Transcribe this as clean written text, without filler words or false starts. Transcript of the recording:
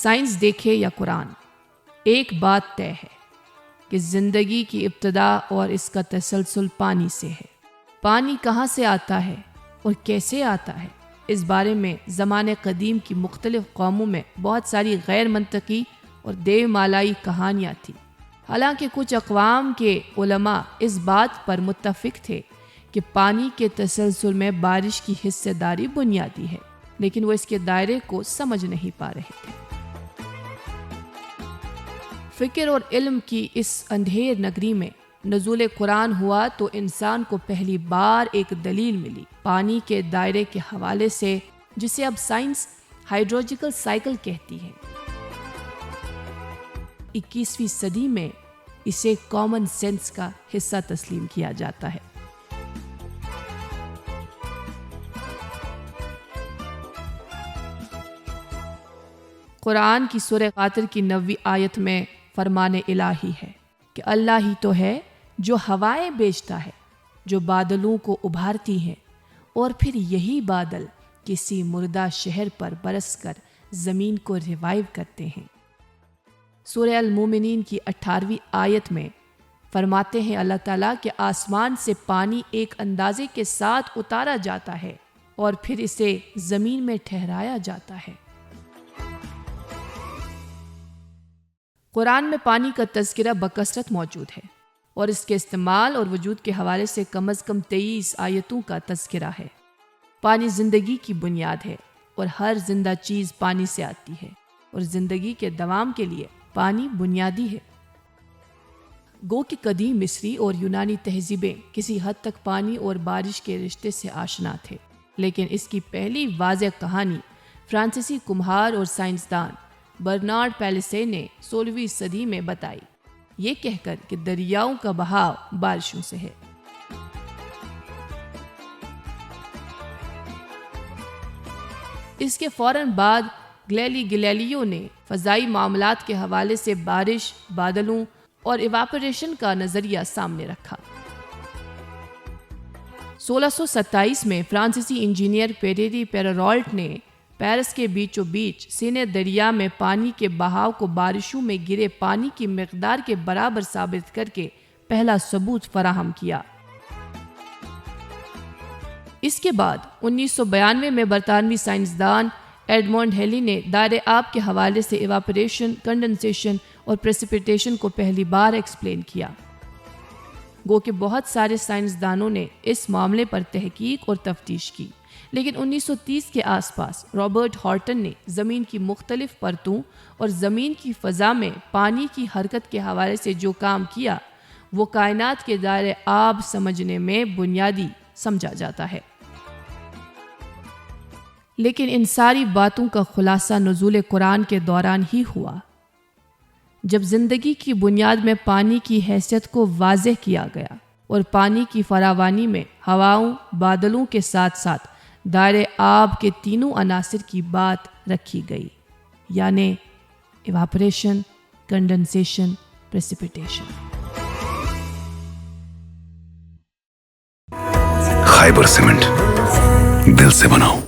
Science دیکھے یا قرآن، ایک بات طے ہے کہ زندگی کی ابتدا اور اس کا تسلسل پانی سے ہے۔ پانی کہاں سے آتا ہے اور کیسے آتا ہے، اس بارے میں زمانے قدیم کی مختلف قوموں میں بہت ساری غیر منطقی اور دیو مالائی کہانیاں تھیں۔ حالانکہ کچھ اقوام کے علماء اس بات پر متفق تھے کہ پانی کے تسلسل میں بارش کی حصہ داری بنیادی ہے، لیکن وہ اس کے دائرے کو سمجھ نہیں پا رہے تھے۔ فکر اور علم کی اس اندھیر نگری میں نزول قرآن ہوا تو انسان کو پہلی بار ایک دلیل ملی پانی کے دائرے کے حوالے سے، جسے اب سائنس ہائیڈرولوجیکل سائیکل کہتی ہے۔ 21ویں صدی میں اسے کامن سینس کا حصہ تسلیم کیا جاتا ہے۔ قرآن کی سورہ غافر کی 9ویں آیت میں فرمان الہی ہے کہ اللہ ہی تو ہے جو ہوائیں بھیجتا ہے، جو بادلوں کو ابھارتی ہیں، اور پھر یہی بادل کسی مردہ شہر پر برس کر زمین کو ریوائیو کرتے ہیں۔ سورہ المومنین کی 18ویں آیت میں فرماتے ہیں اللہ تعالیٰ کہ آسمان سے پانی ایک اندازے کے ساتھ اتارا جاتا ہے اور پھر اسے زمین میں ٹھہرایا جاتا ہے۔ قرآن میں پانی کا تذکرہ بکثرت موجود ہے، اور اس کے استعمال اور وجود کے حوالے سے کم از کم 23 آیتوں کا تذکرہ ہے۔ پانی زندگی کی بنیاد ہے اور ہر زندہ چیز پانی سے آتی ہے، اور زندگی کے دوام کے لیے پانی بنیادی ہے۔ گو کہ قدیم مصری اور یونانی تہذیبیں کسی حد تک پانی اور بارش کے رشتے سے آشنا تھے، لیکن اس کی پہلی واضح کہانی فرانسیسی کمہار اور سائنسدان برنارڈ پیلیسے نے 16ویں صدی میں بتائی، یہ کہہ کر کہ دریاؤں کا بہاؤ بارشوں سے ہے۔ اس کے فوراً بعد گلیلیو نے فضائی معاملات کے حوالے سے بارش، بادلوں اور ایواپوریشن کا نظریہ سامنے رکھا۔ 1627 میں فرانسیسی انجینئر پیریری پیرارولٹ نے پیرس کے بیچوں بیچ سینے دریا میں پانی کے بہاؤ کو بارشوں میں گرے پانی کی مقدار کے برابر ثابت کر کے پہلا ثبوت فراہم کیا۔ اس کے بعد 1992 میں برطانوی سائنسدان ایڈمونڈ ہیلی نے دائرۂ آب کے حوالے سے ایواپوریشن، کنڈنسیشن اور پریسپیٹیشن کو پہلی بار ایکسپلین کیا۔ گو کہ بہت سارے سائنسدانوں نے اس معاملے پر تحقیق اور تفتیش کی، لیکن 1930 کے آس پاس رابرٹ ہارٹن نے زمین کی مختلف پرتوں اور زمین کی فضا میں پانی کی حرکت کے حوالے سے جو کام کیا، وہ کائنات کے دائرۂ آب سمجھنے میں بنیادی سمجھا جاتا ہے۔ لیکن ان ساری باتوں کا خلاصہ نزول قرآن کے دوران ہی ہوا، جب زندگی کی بنیاد میں پانی کی حیثیت کو واضح کیا گیا اور پانی کی فراوانی میں ہواؤں، بادلوں کے ساتھ ساتھ دائرۂ آب کے تینوں عناصر کی بات رکھی گئی، یعنی ایواپوریشن، کنڈنسیشن، پریسپیٹیشن۔ خیبر سیمنٹ، دل سے بناؤ۔